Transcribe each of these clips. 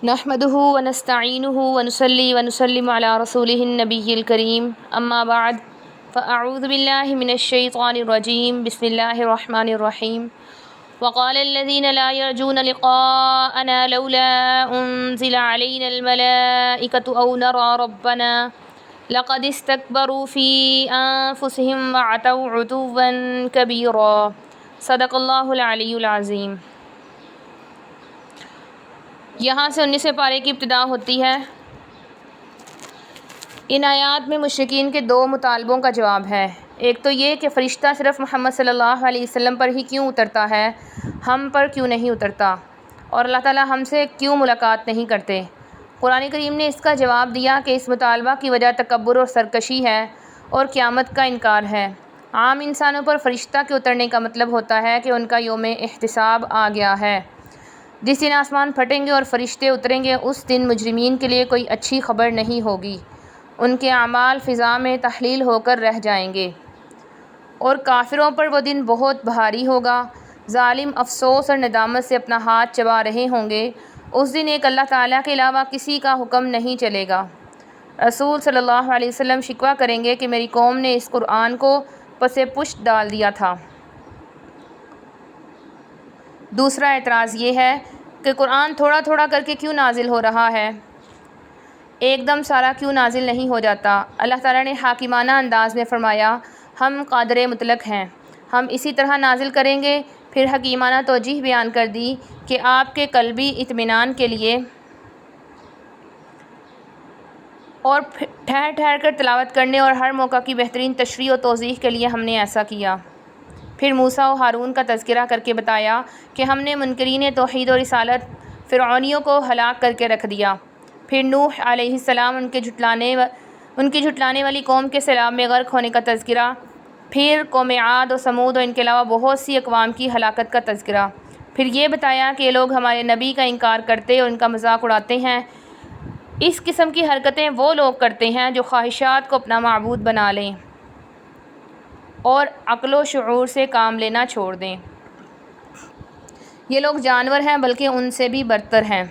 نحمده ونستعینه ونصلی ونسلم علی رسوله النبی الکریم اما بعد فاعوذ باللہ من الشیطان الرجیم بسم اللہ الرحمن الرحیم وقال الذین لا یرجون لقاءنا لولا انزل علینا الملائکۃ او نرى ربنا لقد استکبروا فی انفسهم وعتوا عتوا کبیرا صدق اللہ العلی العظیم۔ یہاں سے 19 پارے کی ابتدا ہوتی ہے۔ ان آیات میں مشرکین کے دو مطالبوں کا جواب ہے۔ ایک تو یہ کہ فرشتہ صرف محمد صلی اللہ علیہ وسلم پر ہی کیوں اترتا ہے، ہم پر کیوں نہیں اترتا، اور اللہ تعالیٰ ہم سے کیوں ملاقات نہیں کرتے۔ قرآن کریم نے اس کا جواب دیا کہ اس مطالبہ کی وجہ تکبر اور سرکشی ہے اور قیامت کا انکار ہے۔ عام انسانوں پر فرشتہ کے اترنے کا مطلب ہوتا ہے کہ ان کا یوم احتساب آ گیا ہے۔ جس دن آسمان پھٹیں گے اور فرشتے اتریں گے، اس دن مجرمین کے لیے کوئی اچھی خبر نہیں ہوگی۔ ان کے اعمال فضا میں تحلیل ہو کر رہ جائیں گے اور کافروں پر وہ دن بہت بھاری ہوگا۔ ظالم افسوس اور ندامت سے اپنا ہاتھ چبا رہے ہوں گے۔ اس دن ایک اللہ تعالیٰ کے علاوہ کسی کا حکم نہیں چلے گا۔ رسول صلی اللہ علیہ وسلم شکوہ کریں گے کہ میری قوم نے اس قرآن کو پس پشت ڈال دیا تھا۔ دوسرا اعتراض یہ ہے کہ قرآن تھوڑا تھوڑا کر کے کیوں نازل ہو رہا ہے، ایک دم سارا کیوں نازل نہیں ہو جاتا۔ اللہ تعالیٰ نے حاکمانہ انداز میں فرمایا، ہم قادر مطلق ہیں، ہم اسی طرح نازل کریں گے۔ پھر حکیمانہ توجیہ بیان کر دی کہ آپ کے قلبی اطمینان کے لیے اور ٹھہر ٹھہر کر تلاوت کرنے اور ہر موقع کی بہترین تشریح و توضیح کے لیے ہم نے ایسا کیا۔ پھر موسیٰ و ہارون کا تذکرہ کر کے بتایا کہ ہم نے منکرین توحید و رسالت فرعونیوں کو ہلاک کر کے رکھ دیا۔ پھر نوح علیہ السلام ان کی جھٹلانے والی قوم کے سیلاب میں غرق ہونے کا تذکرہ، پھر قوم عاد و ثمود اور ان کے علاوہ بہت سی اقوام کی ہلاکت کا تذکرہ۔ پھر یہ بتایا کہ یہ لوگ ہمارے نبی کا انکار کرتے اور ان کا مذاق اڑاتے ہیں۔ اس قسم کی حرکتیں وہ لوگ کرتے ہیں جو خواہشات کو اپنا معبود بنا لیں اور عقل و شعور سے کام لینا چھوڑ دیں۔ یہ لوگ جانور ہیں بلکہ ان سے بھی برتر ہیں،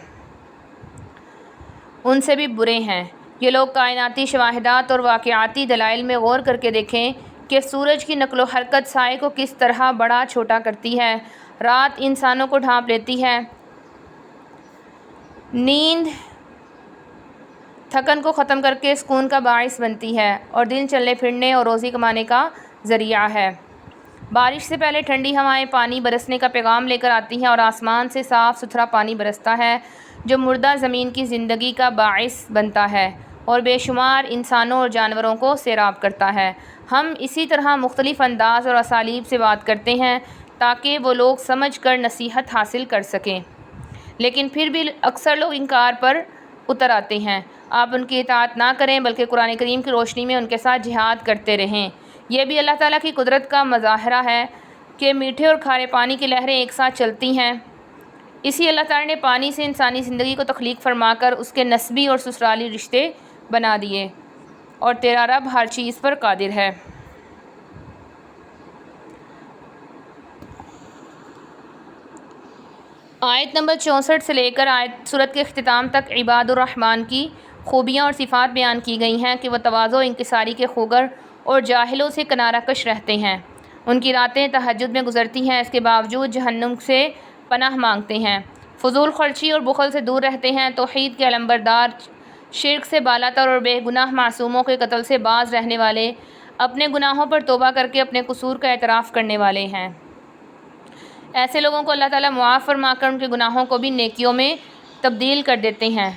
ان سے بھی برے ہیں۔ یہ لوگ کائناتی شواہدات اور واقعاتی دلائل میں غور کر کے دیکھیں کہ سورج کی نقل و حرکت سائے کو کس طرح بڑا چھوٹا کرتی ہے، رات انسانوں کو ڈھانپ لیتی ہے، نیند تھکن کو ختم کر کے سکون کا باعث بنتی ہے اور دن چلنے پھرنے اور روزی کمانے کا ذریعہ ہے۔ بارش سے پہلے ٹھنڈی ہوائیں پانی برسنے کا پیغام لے کر آتی ہیں اور آسمان سے صاف ستھرا پانی برستا ہے جو مردہ زمین کی زندگی کا باعث بنتا ہے اور بے شمار انسانوں اور جانوروں کو سیراب کرتا ہے۔ ہم اسی طرح مختلف انداز اور اسالیب سے بات کرتے ہیں تاکہ وہ لوگ سمجھ کر نصیحت حاصل کر سکیں، لیکن پھر بھی اکثر لوگ انکار پر اتر آتے ہیں۔ آپ ان کی اطاعت نہ کریں بلکہ قرآن کریم کی روشنی میں ان کے ساتھ جہاد کرتے رہیں۔ یہ بھی اللہ تعالیٰ کی قدرت کا مظاہرہ ہے کہ میٹھے اور کھارے پانی کی لہریں ایک ساتھ چلتی ہیں۔ اسی اللہ تعالیٰ نے پانی سے انسانی زندگی کو تخلیق فرما کر اس کے نسبی اور سسرالی رشتے بنا دیے، اور تیرا رب ہر چیز پر قادر ہے۔ آیت نمبر 64 سے لے کر سورت کے اختتام تک عباد الرحمن کی خوبیاں اور صفات بیان کی گئی ہیں کہ وہ تواضع و انکساری کے خوگر اور جاہلوں سے کنارہ کش رہتے ہیں۔ ان کی راتیں تہجد میں گزرتی ہیں، اس کے باوجود جہنم سے پناہ مانگتے ہیں، فضول خرچی اور بخل سے دور رہتے ہیں، توحید کے علمبردار، شرک سے بالاتر اور بے گناہ معصوموں کے قتل سے باز رہنے والے، اپنے گناہوں پر توبہ کر کے اپنے قصور کا اعتراف کرنے والے ہیں۔ ایسے لوگوں کو اللہ تعالیٰ معاف فرما کر ان کے گناہوں کو بھی نیکیوں میں تبدیل کر دیتے ہیں۔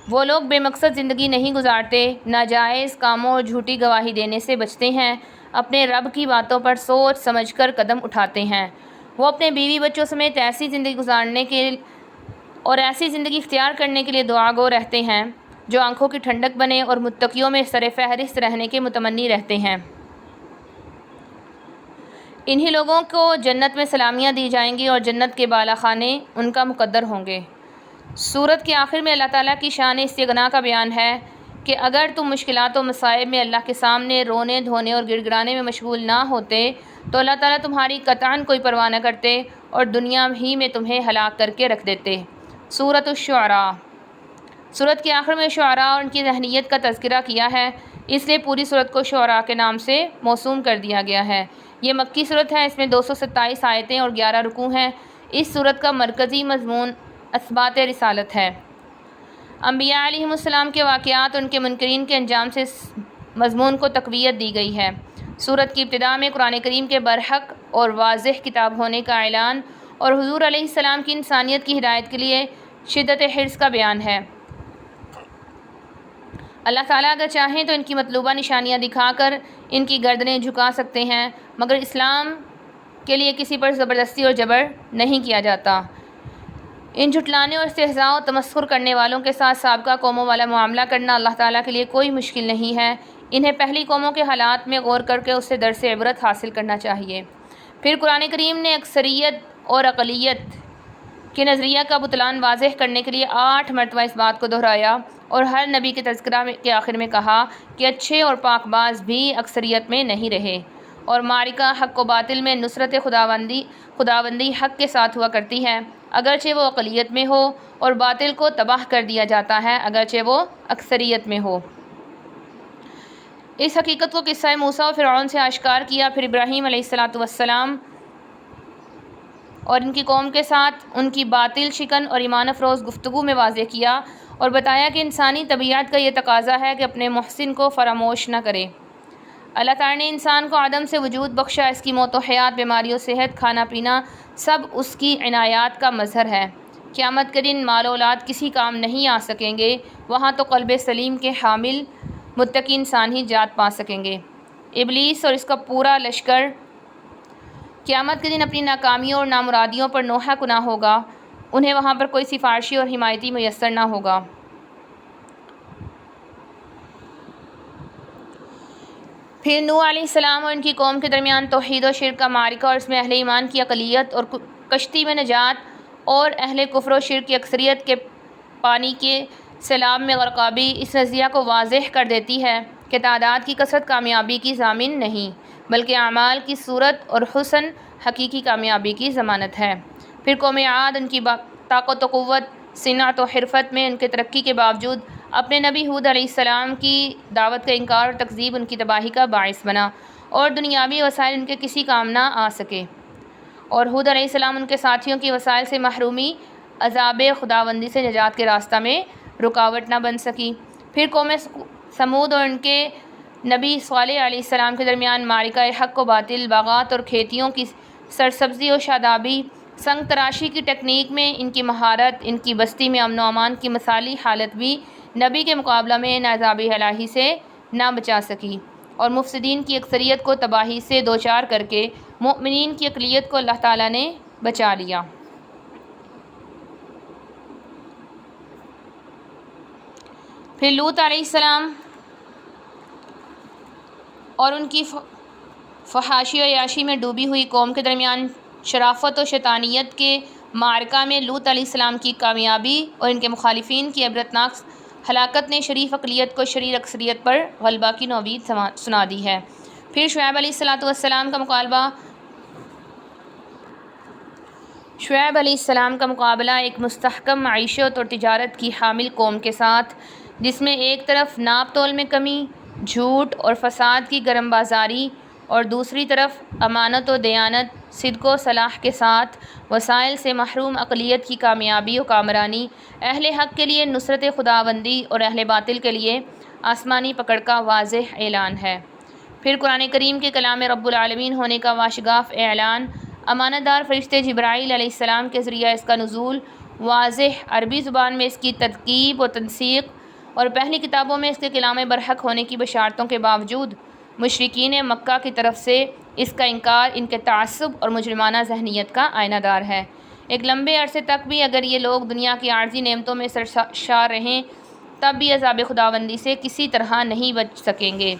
وہ لوگ بے مقصد زندگی نہیں گزارتے، ناجائز کاموں اور جھوٹی گواہی دینے سے بچتے ہیں، اپنے رب کی باتوں پر سوچ سمجھ کر قدم اٹھاتے ہیں۔ وہ اپنے بیوی بچوں سمیت ایسی زندگی گزارنے کے اور ایسی زندگی اختیار کرنے کے لیے دعا گو رہتے ہیں جو آنکھوں کی ٹھنڈک بنے اور متقیوں میں سر فہرست رہنے کے متمنی رہتے ہیں۔ انہی لوگوں کو جنت میں سلامیاں دی جائیں گی اور جنت کے بالا خانے ان کا مقدر ہوں گے۔ سورت کے آخر میں اللہ تعالیٰ کی شان استغنا کا بیان ہے کہ اگر تم مشکلات و مصائب میں اللہ کے سامنے رونے دھونے اور گڑ گڑانے میں مشغول نہ ہوتے تو اللہ تعالیٰ تمہاری قطعاً کوئی پرواہ نہ کرتے اور دنیا ہی میں تمہیں ہلاک کر کے رکھ دیتے۔ سورۃ الشعراء۔ سورت کے آخر میں شعراء اور ان کی ذہنیت کا تذکرہ کیا ہے، اس لیے پوری سورت کو شعراء کے نام سے موسوم کر دیا گیا ہے۔ یہ مکی سورت ہے، اس میں 227 آیتیں اور 11 رکوع ہیں۔ اس سورت کا مرکزی مضمون اثبات رسالت ہے۔ انبیاء علیہم السلام کے واقعات اور ان کے منکرین کے انجام سے اس مضمون کو تقویت دی گئی ہے۔ سورت کی ابتدا میں قرآن کریم کے برحق اور واضح کتاب ہونے کا اعلان اور حضور علیہ السلام کی انسانیت کی ہدایت کے لیے شدت حرص کا بیان ہے۔ اللہ تعالیٰ اگر چاہیں تو ان کی مطلوبہ نشانیاں دکھا کر ان کی گردنیں جھکا سکتے ہیں، مگر اسلام کے لیے کسی پر زبردستی اور جبر نہیں کیا جاتا۔ ان جھٹلانے اور استہزاء و تمسخر کرنے والوں کے ساتھ سابقہ قوموں والا معاملہ کرنا اللہ تعالیٰ کے لیے کوئی مشکل نہیں ہے۔ انہیں پہلی قوموں کے حالات میں غور کر کے اس سے درس عبرت حاصل کرنا چاہیے۔ پھر قرآن کریم نے اکثریت اور اقلیت کے نظریہ کا بطلان واضح کرنے کے لیے 8 مرتبہ اس بات کو دہرایا اور ہر نبی کے تذکرہ کے آخر میں کہا کہ اچھے اور پاک باز بھی اکثریت میں نہیں رہے، اور معرکہ حق و باطل میں نصرت خداوندی حق کے ساتھ ہوا کرتی ہے، اگرچہ وہ اقلیت میں ہو، اور باطل کو تباہ کر دیا جاتا ہے اگرچہ وہ اکثریت میں ہو۔ اس حقیقت کو قصہ موسیٰ و فرعون سے آشکار کیا، پھر ابراہیم علیہ السلام اور ان کی قوم کے ساتھ ان کی باطل شکن اور ایمان افروز گفتگو میں واضح کیا اور بتایا کہ انسانی طبیعت کا یہ تقاضا ہے کہ اپنے محسن کو فراموش نہ کرے۔ اللہ تعالیٰ نے انسان کو عدم سے وجود بخشا، اس کی موت و حیات، بیماری و صحت، کھانا پینا سب اس کی عنایات کا مظہر ہے۔ قیامت کے دن مال و اولاد کسی کام نہیں آ سکیں گے، وہاں تو قلب سلیم کے حامل متقی انسان ہی جات پا سکیں گے۔ ابلیس اور اس کا پورا لشکر قیامت کے دن اپنی ناکامیوں اور نامرادیوں پر نوحہ گناہ ہوگا، انہیں وہاں پر کوئی سفارشی اور حمایتی میسر نہ ہوگا۔ پھر نوح علیہ السلام اور ان کی قوم کے درمیان توحید و شرک کا معرکہ اور اس میں اہل ایمان کی اقلیت اور کشتی میں نجات اور اہل کفر و شرک کی اکثریت کے پانی کے سیلاب میں غرقابی اس نظریہ کو واضح کر دیتی ہے کہ تعداد کی کثرت کامیابی کی ضامن نہیں، بلکہ اعمال کی صورت اور حسن حقیقی کامیابی کی ضمانت ہے۔ پھر قوم عاد ان کی طاقت و قوت، صنعت و حرفت میں ان کے ترقی کے باوجود اپنے نبی ہود علیہ السلام کی دعوت کا انکار اور تکذیب ان کی تباہی کا باعث بنا اور دنیاوی وسائل ان کے کسی کام نہ آ سکے، اور ہود علیہ السلام ان کے ساتھیوں کی وسائل سے محرومی عذاب خداوندی سے نجات کے راستہ میں رکاوٹ نہ بن سکی۔ پھر قوم سمود اور ان کے نبی صالح علیہ السلام کے درمیان معرکہ حق و باطل، باغات اور کھیتیوں کی سرسبزی و شادابی، سنگ تراشی کی ٹیکنیک میں ان کی مہارت، ان کی بستی میں امن و امان کی مثالی حالت بھی نبی کے مقابلہ میں ان عذاب الہی سے نہ بچا سکی، اور مفسدین کی اکثریت کو تباہی سے دوچار کر کے مؤمنین کی اقلیت کو اللہ تعالیٰ نے بچا لیا۔ پھر لوط علیہ السلام اور ان کی فحاشی و عیاشی میں ڈوبی ہوئی قوم کے درمیان شرافت و شیطانیت کے معرکہ میں لوط علیہ السلام کی کامیابی اور ان کے مخالفین کی عبرتناک ہلاکت نے شریف اقلیت کو شریر اکثریت پر غلبہ کی نوید سنا دی ہے۔ پھر شعیب علیہ السلام کا مقابلہ ایک مستحکم معیشت اور تجارت کی حامل قوم کے ساتھ، جس میں ایک طرف ناپ تول میں کمی، جھوٹ اور فساد کی گرم بازاری، اور دوسری طرف امانت و دیانت، صدق و صلاح کے ساتھ وسائل سے محروم اقلیت کی کامیابی و کامرانی، اہل حق کے لیے نصرت خداوندی اور اہل باطل کے لیے آسمانی پکڑ کا واضح اعلان ہے۔ پھر قرآن کریم کے کلام رب العالمین ہونے کا واشگاف اعلان، امانت دار فرشتے جبرائیل علیہ السلام کے ذریعہ اس کا نزول، واضح عربی زبان میں اس کی ترکیب و تنسیق، اور پہلی کتابوں میں اس کے کلام برحق ہونے کی بشارتوں کے باوجود مشرکین مکہ کی طرف سے اس کا انکار ان کے تعصب اور مجرمانہ ذہنیت کا آئینہ دار ہے۔ ایک لمبے عرصے تک بھی اگر یہ لوگ دنیا کی عارضی نعمتوں میں سرشار رہیں، تب بھی عذاب خداوندی سے کسی طرح نہیں بچ سکیں گے۔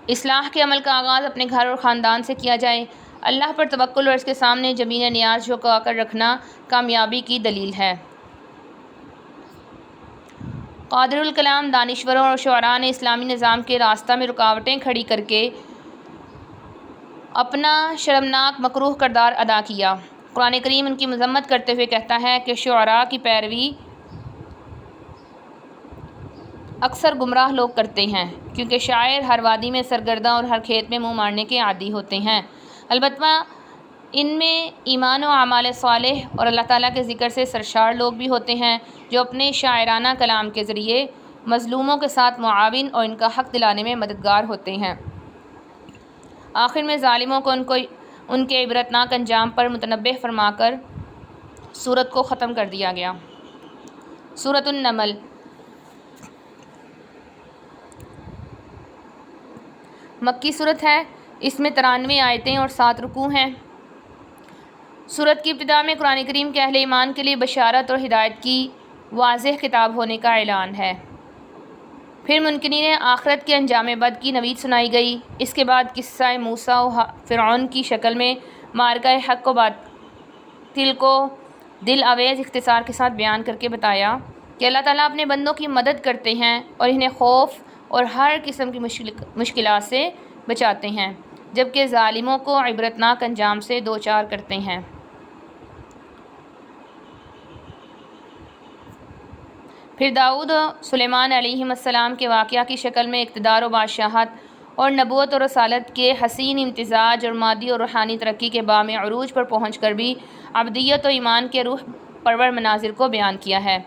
اصلاح کے عمل کا آغاز اپنے گھر اور خاندان سے کیا جائے۔ اللہ پر توکل اور اس کے سامنے جبین نیاز جھکا کر رکھنا کامیابی کی دلیل ہے۔ قادر الکلام دانشوروں اور شعراء نے اسلامی نظام کے راستہ میں رکاوٹیں کھڑی کر کے اپنا شرمناک مکروہ کردار ادا کیا۔ قرآن کریم ان کی مذمت کرتے ہوئے کہتا ہے کہ شعراء کی پیروی اکثر گمراہ لوگ کرتے ہیں، کیونکہ شاعر ہر وادی میں سرگرداں اور ہر کھیت میں منہ مارنے کے عادی ہوتے ہیں۔ البتہ ان میں ایمان و اعمال صالح اور اللہ تعالیٰ کے ذکر سے سرشار لوگ بھی ہوتے ہیں، جو اپنے شاعرانہ کلام کے ذریعے مظلوموں کے ساتھ معاون اور ان کا حق دلانے میں مددگار ہوتے ہیں۔ آخر میں ظالموں کو ان کے عبرتناک انجام پر متنبہ فرما کر سورت کو ختم کر دیا گیا۔ سورۃ النمل مکی صورت ہے۔ اس میں 93 آیتیں اور 7 رکوع ہیں۔ سورت کی ابتدا میں قرآن کریم کے اہل ایمان کے لیے بشارت اور ہدایت کی واضح کتاب ہونے کا اعلان ہے۔ پھر منکرین آخرت کے انجام بد کی نوید سنائی گئی۔ اس کے بعد قصہ موسیٰ و فرعون کی شکل میں معرکہ حق و باطل کو دل آویز اختصار کے ساتھ بیان کر کے بتایا کہ اللہ تعالیٰ اپنے بندوں کی مدد کرتے ہیں اور انہیں خوف اور ہر قسم کی مشکلات سے بچاتے ہیں، جبکہ ظالموں کو عبرتناک انجام سے دوچار کرتے ہیں۔ پھر داؤد و سلیمان علیہ السلام کے واقعہ کی شکل میں اقتدار و بادشاہت اور نبوت و رسالت کے حسین امتزاج اور مادی اور روحانی ترقی کے بام عروج پر پہنچ کر بھی عبدیت و ایمان کے روح پرور مناظر کو بیان کیا ہے۔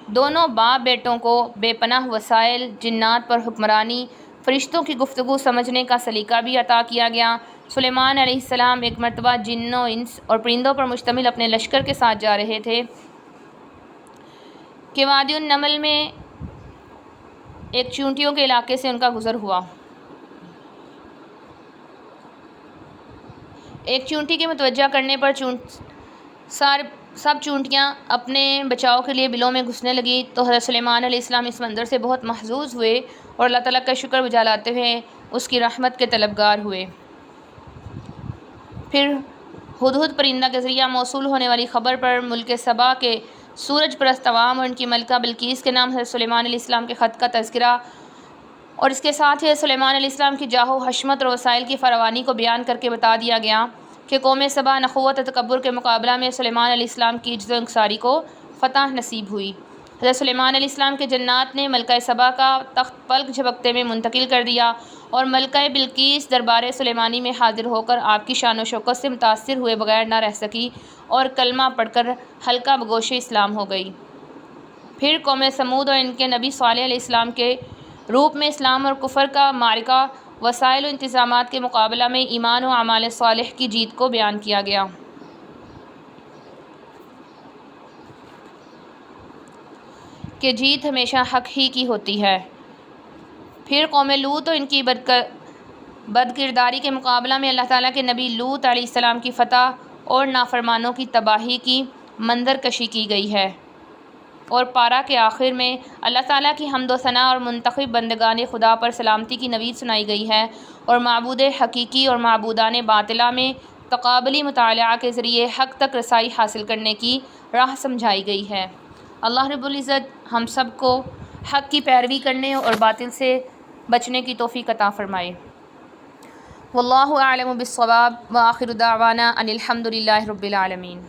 دونوں باپ بیٹوں کو بے پناہ وسائل، جنات پر حکمرانی، فرشتوں کی گفتگو سمجھنے کا سلیقہ بھی عطا کیا گیا۔ سلیمان علیہ السلام ایک مرتبہ جنوں، انس اور پرندوں پر مشتمل اپنے لشکر کے ساتھ جا رہے تھے کہ وادی النمل میں ایک چونٹیوں کے علاقے سے ان کا گزر ہوا۔ ایک چونٹی کے متوجہ کرنے پر سب چونٹیاں اپنے بچاؤ کے لیے بلوں میں گھسنے لگیں، تو حضرت سلیمان علیہ السلام اس منظر سے بہت محظوظ ہوئے اور اللہ تعالیٰ کا شکر بجا لاتے ہوئے اس کی رحمت کے طلبگار ہوئے۔ پھر ہدہد پرندہ کے ذریعہ موصول ہونے والی خبر پر ملک سبا کے سورج پرست عوام اور ان کی ملکہ بلقیس کے نام حضرت سلیمان علیہ السلام کے خط کا تذکرہ اور اس کے ساتھ ہی سلیمان علیہ السلام کی جاہ و حشمت اور وسائل کی فراوانی کو بیان کر کے بتا دیا گیا کہ قوم سبا نخوت و تکبر کے مقابلہ میں سلیمان علیہ السلام کی عجز و انکساری کو فتح نصیب ہوئی۔ حضرت سلیمان علیہ السلام کے جنات نے ملکہ سبا کا تخت پلک جھپکتے میں منتقل کر دیا اور ملکہ بلقیس دربار سلیمانی میں حاضر ہو کر آپ کی شان و شوکت سے متاثر ہوئے بغیر نہ رہ سکی اور کلمہ پڑھ کر حلقہ بگوش اسلام ہو گئی۔ پھر قوم سمود اور ان کے نبی صالح علیہ السلام کے روپ میں اسلام اور کفر کا معرکہ وسائل و انتظامات کے مقابلہ میں ایمان و اعمال صالح کی جیت کو بیان کیا گیا کہ جیت ہمیشہ حق ہی کی ہوتی ہے۔ پھر قوم لوط اور ان کی بد کرداری کے مقابلہ میں اللہ تعالیٰ کے نبی لوط علیہ السلام کی فتح اور نافرمانوں کی تباہی کی منظر کشی کی گئی ہے، اور پارہ کے آخر میں اللہ تعالیٰ کی حمد و ثنا اور منتخب بندگان خدا پر سلامتی کی نوید سنائی گئی ہے، اور معبود حقیقی اور معبودان باطلہ میں تقابلی مطالعہ کے ذریعے حق تک رسائی حاصل کرنے کی راہ سمجھائی گئی ہے۔ اللہ رب العزت ہم سب کو حق کی پیروی کرنے اور باطل سے بچنے کی توفیق عطا فرمائے۔ واللہ اعلم بالصواب، وآخر دعوانا ان الحمد للہ رب العالمین۔